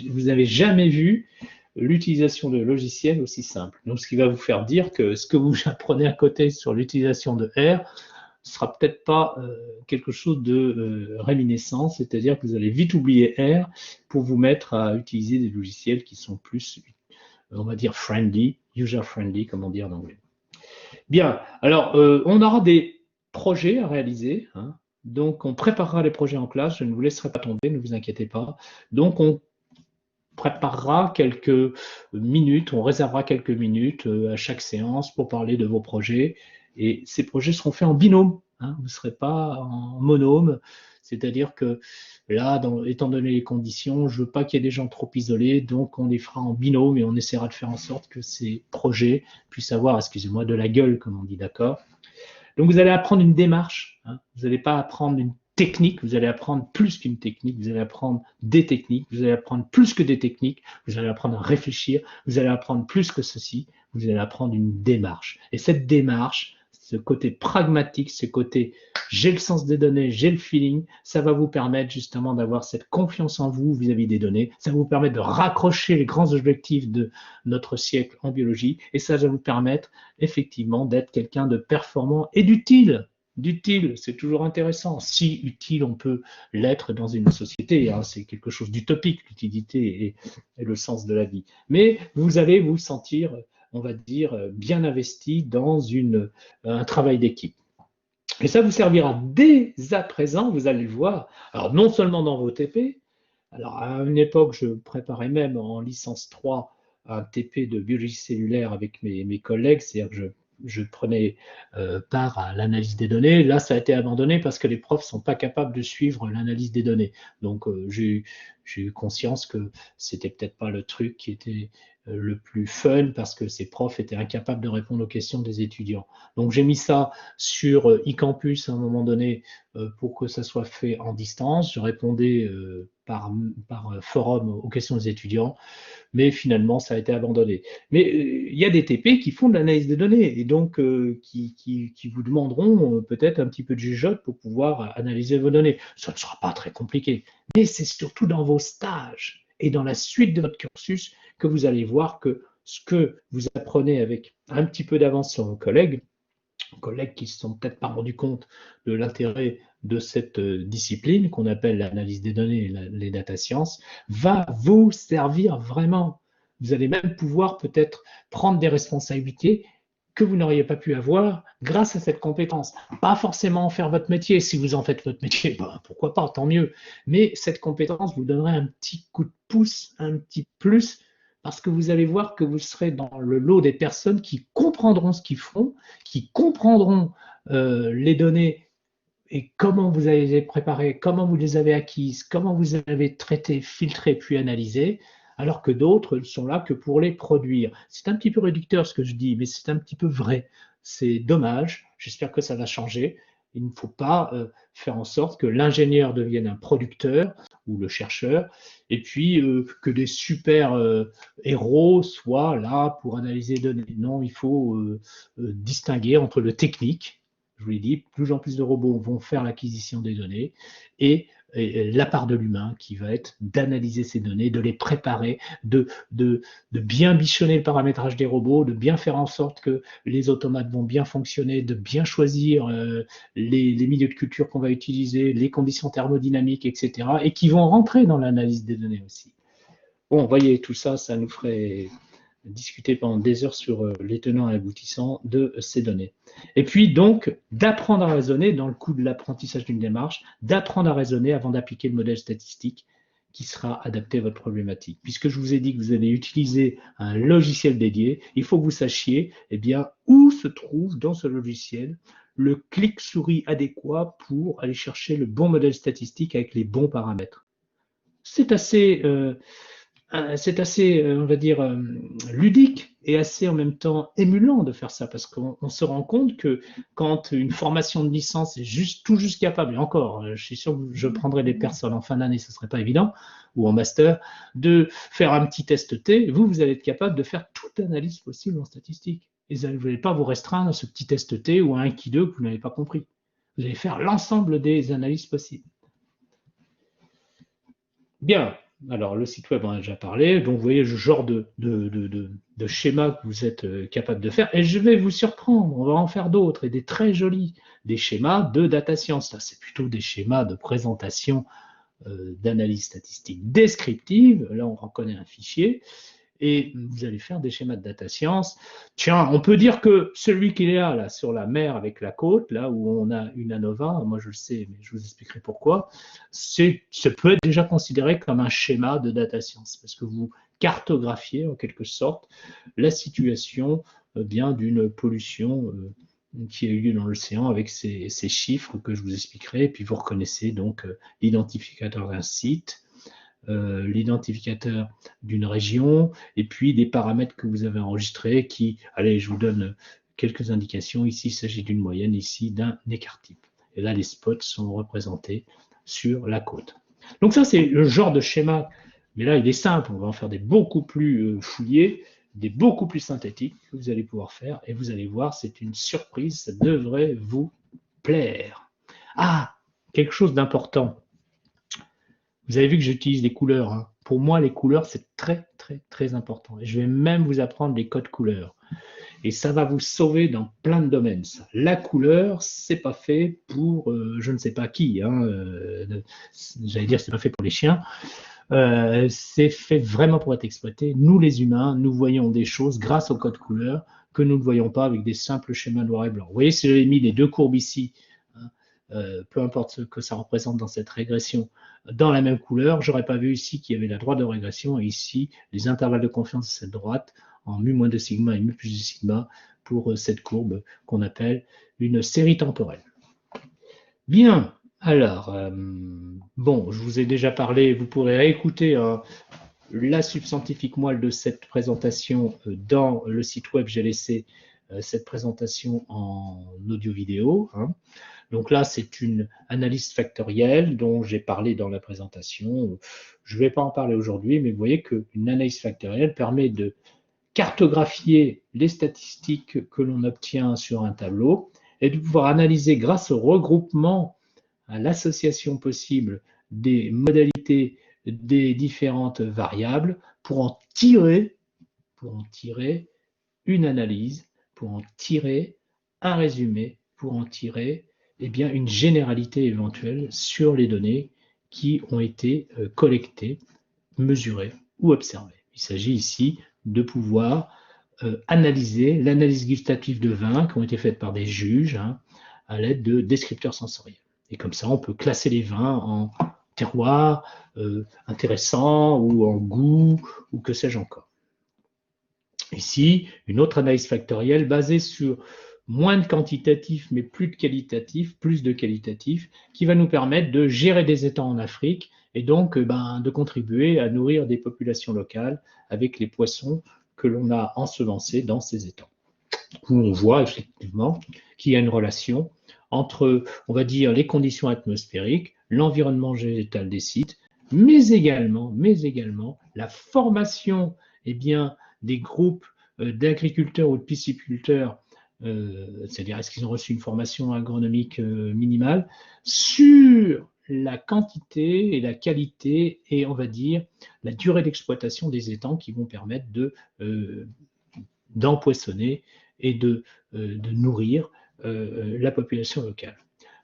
vous n'avez jamais vu l'utilisation de logiciels aussi simple. Donc, ce qui va vous faire dire que ce que vous apprenez à côté sur l'utilisation de R ne sera peut-être pas quelque chose de réminiscent, c'est-à-dire que vous allez vite oublier R pour vous mettre à utiliser des logiciels qui sont plus, on va dire, friendly, user-friendly, comme on dit en anglais. Bien, alors, on aura des projets à réaliser, hein. Donc on préparera les projets en classe, je ne vous laisserai pas tomber, ne vous inquiétez pas. Donc on préparera quelques minutes, on réservera quelques minutes à chaque séance pour parler de vos projets, et ces projets seront faits en binôme, hein. Vous ne serez pas en monôme, c'est-à-dire que là, étant donné les conditions, je ne veux pas qu'il y ait des gens trop isolés, donc on les fera en binôme et on essaiera de faire en sorte que ces projets puissent avoir, excusez-moi, de la gueule, comme on dit, d'accord ? Donc, vous allez apprendre une démarche. Hein. Vous n'allez pas apprendre une technique, vous allez apprendre plus qu'une technique, vous allez apprendre des techniques, vous allez apprendre plus que des techniques, vous allez apprendre à réfléchir, vous allez apprendre plus que ceci, vous allez apprendre une démarche. Et cette démarche, ce côté pragmatique, ce côté j'ai le sens des données, j'ai le feeling, ça va vous permettre justement d'avoir cette confiance en vous vis-à-vis des données, ça va vous permettre de raccrocher les grands objectifs de notre siècle en biologie, et ça va vous permettre effectivement d'être quelqu'un de performant et d'utile. D'utile, c'est toujours intéressant. Si utile, on peut l'être dans une société, hein, c'est quelque chose d'utopique, l'utilité et le sens de la vie. Mais vous allez vous sentir, on va dire, bien investi dans un travail d'équipe. Et ça vous servira dès à présent, vous allez le voir, alors non seulement dans vos TP, alors à une époque, je préparais même en licence 3 un TP de biologie cellulaire avec mes collègues, c'est-à-dire que je prenais part à l'analyse des données. Là, ça a été abandonné parce que les profs ne sont pas capables de suivre l'analyse des données. Donc, j'ai eu conscience que c'était peut-être pas le truc qui était le plus fun parce que ces profs étaient incapables de répondre aux questions des étudiants. Donc, j'ai mis ça sur eCampus à un moment donné pour que ça soit fait en distance. Je répondais par forum aux questions des étudiants, mais finalement, ça a été abandonné. Mais il y a des TP qui font de l'analyse des données et donc qui vous demanderont peut-être un petit peu de jugeote pour pouvoir analyser vos données. Ça ne sera pas très compliqué, mais c'est surtout dans vos stages et dans la suite de votre cursus que vous allez voir que ce que vous apprenez avec un petit peu d'avance sur vos collègues qui ne se sont peut-être pas rendus compte de l'intérêt de cette discipline qu'on appelle l'analyse des données et les data sciences, va vous servir vraiment. Vous allez même pouvoir peut-être prendre des responsabilités que vous n'auriez pas pu avoir grâce à cette compétence. Pas forcément faire votre métier. Si vous en faites votre métier, ben, pourquoi pas, tant mieux. Mais cette compétence vous donnerait un petit coup de pouce, un petit plus, parce que vous allez voir que vous serez dans le lot des personnes qui comprendront ce qu'ils font, qui comprendront les données et comment vous avez les préparées, comment vous les avez acquises, comment vous avez traité, filtré, puis analysé, alors que d'autres ne sont là que pour les produire. C'est un petit peu réducteur ce que je dis, mais c'est un petit peu vrai. C'est dommage, j'espère que ça va changer. Il ne faut pas faire en sorte que l'ingénieur devienne un producteur ou le chercheur, et puis que des super héros soient là pour analyser les données. Non, il faut distinguer entre le technique, je vous l'ai dit, plus en plus de robots vont faire l'acquisition des données et la part de l'humain qui va être d'analyser ces données, de les préparer, de bien bichonner le paramétrage des robots, de bien faire en sorte que les automates vont bien fonctionner, de bien choisir les milieux de culture qu'on va utiliser, les conditions thermodynamiques, etc. et qui vont rentrer dans l'analyse des données aussi. Bon, vous voyez, tout ça, ça nous ferait discuter pendant des heures sur les tenants et aboutissants de ces données. Et puis donc, d'apprendre à raisonner dans le coup de l'apprentissage d'une démarche, d'apprendre à raisonner avant d'appliquer le modèle statistique qui sera adapté à votre problématique. Puisque je vous ai dit que vous allez utiliser un logiciel dédié, il faut que vous sachiez eh bien, où se trouve dans ce logiciel le clic-souris adéquat pour aller chercher le bon modèle statistique avec les bons paramètres. C'est assez on va dire, ludique et assez en même temps émulant de faire ça, parce qu'on se rend compte que quand une formation de licence est tout juste capable, et encore, je suis sûr que je prendrai des personnes en fin d'année, ce ne serait pas évident, ou en master, de faire un petit test T, vous allez être capable de faire toute analyse possible en statistique. Et vous n'allez pas vous restreindre à ce petit test T ou à un qui 2 que vous n'avez pas compris. Vous allez faire l'ensemble des analyses possibles. Bien, alors le site web, on a déjà parlé, donc vous voyez le genre de schéma que vous êtes capable de faire, et je vais vous surprendre, on va en faire d'autres, et des très jolis, des schémas de data science. Là, c'est plutôt des schémas de présentation d'analyse statistique descriptive, là on reconnaît un fichier, et vous allez faire des schémas de data science. Tiens, on peut dire que celui qui est là sur la mer avec la côte, là où on a une ANOVA, moi je le sais, mais je vous expliquerai pourquoi, ça peut être déjà considéré comme un schéma de data science, parce que vous cartographiez en quelque sorte la situation bien d'une pollution qui a eu lieu dans l'océan avec ces chiffres que je vous expliquerai, et puis vous reconnaissez donc l'identificateur d'un site, l'identificateur d'une région, et puis des paramètres que vous avez enregistrés qui, allez, je vous donne quelques indications. Ici, il s'agit d'une moyenne, ici d'un écart type. Et là, les spots sont représentés sur la côte. Donc ça, c'est le genre de schéma, mais là, il est simple. On va en faire des beaucoup plus fouillés, des beaucoup plus synthétiques que vous allez pouvoir faire, et vous allez voir, c'est une surprise, ça devrait vous plaire. Ah, quelque chose d'important. Vous avez vu que j'utilise des couleurs, hein. Pour moi, les couleurs, c'est très, très, très important. Et je vais même vous apprendre les codes couleurs. Et ça va vous sauver dans plein de domaines. Ça. La couleur, c'est pas fait pour je ne sais pas qui. Hein, j'allais dire, c'est pas fait pour les chiens. C'est fait vraiment pour être exploité. Nous, les humains, nous voyons des choses grâce au code couleur que nous ne voyons pas avec des simples schémas noir et blanc. Vous voyez, si j'avais mis les deux courbes ici, hein, peu importe ce que ça représente dans cette régression, dans la même couleur, j'aurais pas vu ici qu'il y avait la droite de régression et ici les intervalles de confiance de cette droite en mu moins de sigma et mu plus de sigma pour cette courbe qu'on appelle une série temporelle. Bien, alors, bon, je vous ai déjà parlé, vous pourrez réécouter la subscientifique moelle de cette présentation dans le site web. J'ai laissé cette présentation en audio-vidéo. Hein. Donc là, c'est une analyse factorielle dont j'ai parlé dans la présentation. Je ne vais pas en parler aujourd'hui, mais vous voyez qu'une analyse factorielle permet de cartographier les statistiques que l'on obtient sur un tableau et de pouvoir analyser grâce au regroupement, à l'association possible des modalités des différentes variables pour en tirer une analyse, pour en tirer un résumé, pour en tirer eh bien, une généralité éventuelle sur les données qui ont été collectées, mesurées ou observées. Il s'agit ici de pouvoir analyser l'analyse gustative de vins qui ont été faites par des juges hein, à l'aide de descripteurs sensoriels. Et comme ça, on peut classer les vins en terroir intéressant ou en goût ou que sais-je encore. Ici, une autre analyse factorielle basée sur moins de quantitatif mais plus de qualitatif, qui va nous permettre de gérer des étangs en Afrique et donc de contribuer à nourrir des populations locales avec les poissons que l'on a ensemencés dans ces étangs. Où on voit effectivement qu'il y a une relation entre, on va dire, les conditions atmosphériques, l'environnement végétal des sites, mais également la formation eh bien, des groupes d'agriculteurs ou de pisciculteurs, c'est-à-dire est-ce qu'ils ont reçu une formation agronomique minimale, sur la quantité et la qualité et on va dire la durée d'exploitation des étangs qui vont permettre d'empoissonner et de nourrir la population locale.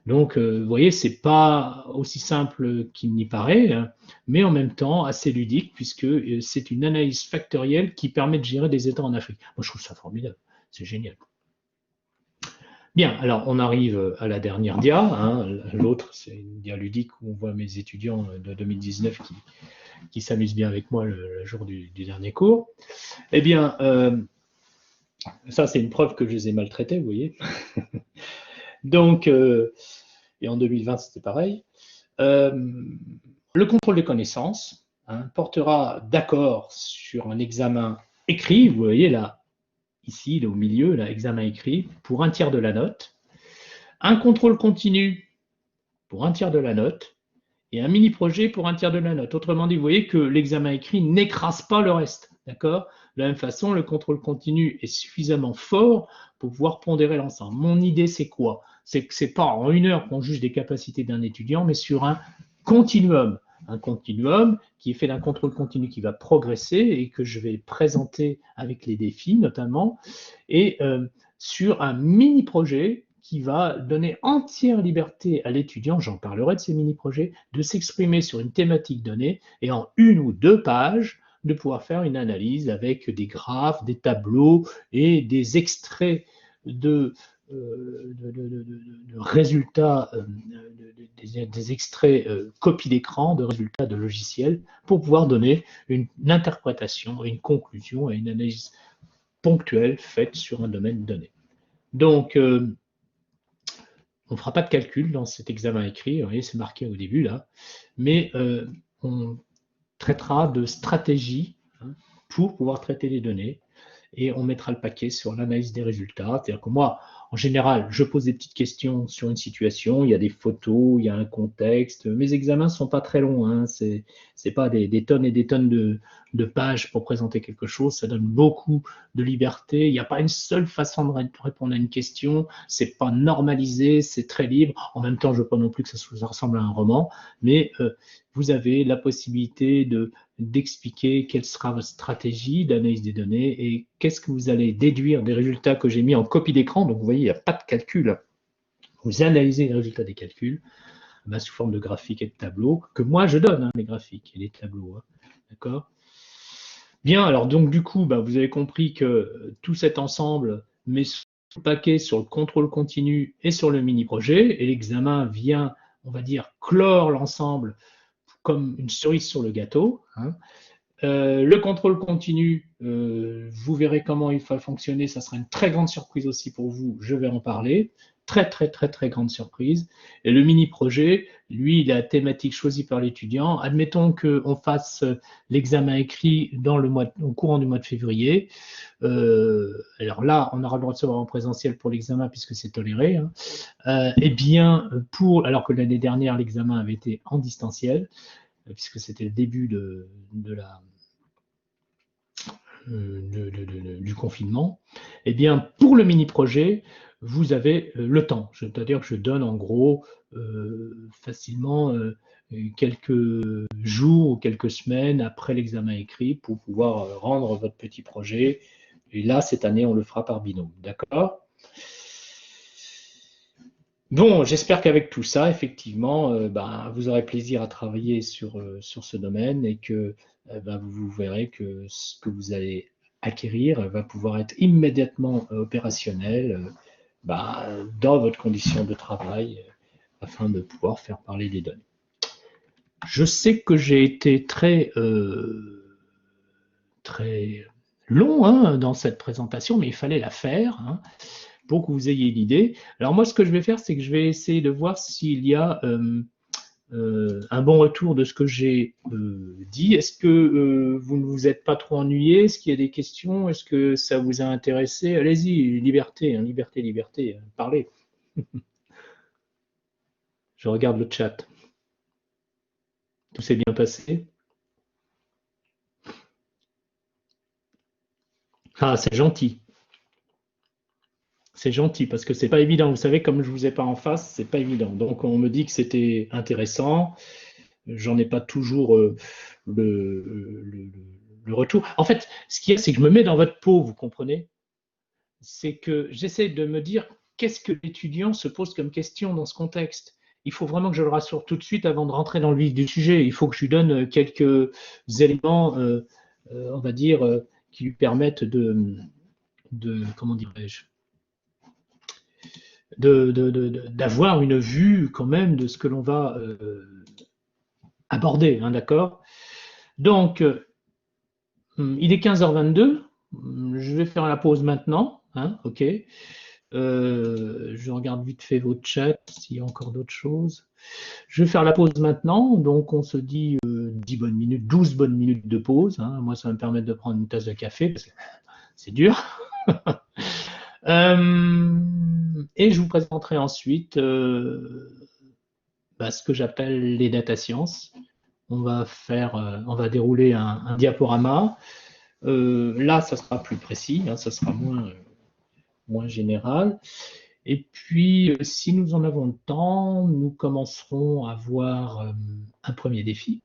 Donc, vous voyez, c'est pas aussi simple qu'il n'y paraît, hein, mais en même temps assez ludique, puisque c'est une analyse factorielle qui permet de gérer des étangs en Afrique. Moi, je trouve ça formidable, c'est génial. Bien, alors on arrive à la dernière dia. Hein. L'autre, c'est une dia ludique où on voit mes étudiants de 2019 qui s'amusent bien avec moi le jour du dernier cours. Eh bien, ça, c'est une preuve que je les ai maltraités, vous voyez. Donc, et en 2020, c'était pareil. Le contrôle des connaissances hein, portera d'accord sur un examen écrit, vous voyez là, ici, là, au milieu, là, examen écrit, pour un tiers de la note. Un contrôle continu pour un tiers de la note. Et un mini-projet pour un tiers de la note. Autrement dit, vous voyez que l'examen écrit n'écrase pas le reste. D'accord ? De la même façon, le contrôle continu est suffisamment fort pour pouvoir pondérer l'ensemble. Mon idée, c'est quoi? C'est que ce n'est pas en une heure qu'on juge des capacités d'un étudiant, mais sur un continuum. Un continuum qui est fait d'un contrôle continu qui va progresser et que je vais présenter avec les défis notamment, et sur un mini-projet qui va donner entière liberté à l'étudiant, j'en parlerai de ces mini-projets, de s'exprimer sur une thématique donnée et en une ou deux pages, de pouvoir faire une analyse avec des graphes, des tableaux et des extraits de résultats, des extraits copies d'écran de résultats de logiciels pour pouvoir donner une interprétation, une conclusion et une analyse ponctuelle faite sur un domaine donné. Donc, on ne fera pas de calcul dans cet examen écrit, vous voyez, c'est marqué au début là, mais on traitera de stratégie hein, pour pouvoir traiter les données et on mettra le paquet sur l'analyse des résultats. C'est-à-dire que moi, En général, je pose des petites questions sur une situation, il y a des photos, il y a un contexte. Mes examens ne sont pas très longs, hein. C'est pas des tonnes et des tonnes de pages pour présenter quelque chose. Ça donne beaucoup de liberté. Il n'y a pas une seule façon de répondre à une question. C'est pas normalisé, c'est très libre. En même temps, je ne veux pas non plus que ça ressemble à un roman, mais vous avez la possibilité d'expliquer quelle sera votre stratégie d'analyse des données et qu'est-ce que vous allez déduire des résultats que j'ai mis en copie d'écran. Donc, vous voyez, il n'y a pas de calcul. Vous analysez les résultats des calculs sous forme de graphiques et de tableaux, que moi je donne, hein, les graphiques et les tableaux. Hein. D'accord ? Bien, alors donc du coup, vous avez compris que tout cet ensemble met le paquet sur le contrôle continu et sur le mini-projet, et l'examen vient, on va dire, clore l'ensemble comme une cerise sur le gâteau. Hein. Le contrôle continu, vous verrez comment il va fonctionner, ça sera une très grande surprise aussi pour vous, je vais en parler. Très, très, très, très grande surprise. Et le mini-projet, lui, il a la thématique choisie par l'étudiant. Admettons qu'on fasse l'examen écrit au courant du mois de février. Alors là, on aura le droit de se voir en présentiel pour l'examen puisque c'est toléré. Hein. Eh bien, alors que l'année dernière, l'examen avait été en distanciel, puisque c'était le début du confinement, eh bien, pour le mini-projet, vous avez le temps. C'est-à-dire que je donne en gros facilement quelques jours ou quelques semaines après l'examen écrit pour pouvoir rendre votre petit projet. Et là, cette année, on le fera par binôme. D'accord ? Bon, j'espère qu'avec tout ça, effectivement, vous aurez plaisir à travailler sur ce domaine et que vous verrez que ce que vous allez acquérir va pouvoir être immédiatement opérationnel dans votre condition de travail afin de pouvoir faire parler les données. Je sais que j'ai été très long hein, dans cette présentation, mais il fallait la faire. Hein, pour que vous ayez une idée. Alors moi, ce que je vais faire, c'est que je vais essayer de voir s'il y a un bon retour de ce que j'ai dit. Est-ce que vous ne vous êtes pas trop ennuyé? Est-ce qu'il y a des questions? Est-ce que ça vous a intéressé? Allez-y, liberté, hein, liberté, liberté, parlez. Je regarde le chat. Tout s'est bien passé? Ah, c'est gentil. C'est gentil parce que c'est pas évident. Vous savez, comme je vous ai pas en face, c'est pas évident. Donc on me dit que c'était intéressant. J'en ai pas toujours le retour. En fait, ce qu'il y a, c'est que je me mets dans votre peau, vous comprenez? C'est que j'essaie de me dire qu'est-ce que l'étudiant se pose comme question dans ce contexte. Il faut vraiment que je le rassure tout de suite avant de rentrer dans le vif du sujet. Il faut que je lui donne quelques éléments, on va dire, qui lui permettent comment dirais-je, d'avoir une vue quand même de ce que l'on va aborder, hein, d'accord? Donc, il est 15h22, je vais faire la pause maintenant, hein, ok. Je regarde vite fait votre chat, s'il y a encore d'autres choses. Je vais faire la pause maintenant, donc on se dit 10 bonnes minutes, 12 bonnes minutes de pause. Hein. Moi, ça va me permettre de prendre une tasse de café, parce que c'est dur. Et je vous présenterai ensuite ce que j'appelle les data science. On va dérouler un diaporama. Là, ça sera plus précis, hein, ça sera moins général. Et puis, si nous en avons le temps, nous commencerons à voir un premier défi,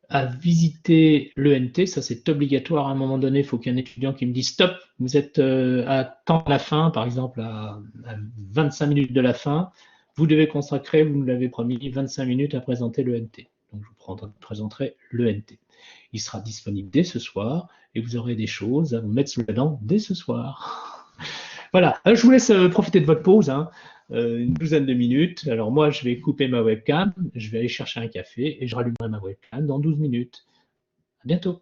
à visiter l'ENT. Ça, c'est obligatoire. À un moment donné, il faut qu'il y ait un étudiant qui me dise stop, vous êtes à temps de la fin, par exemple à 25 minutes de la fin. Vous devez consacrer, vous nous l'avez promis, 25 minutes à présenter l'ENT. Donc, je vous présenterai l'ENT. Il sera disponible dès ce soir et vous aurez des choses à vous mettre sous la dent dès ce soir. Voilà, je vous laisse profiter de votre pause, hein, une douzaine de minutes. Alors moi, je vais couper ma webcam, je vais aller chercher un café et je rallumerai ma webcam dans 12 minutes. À bientôt.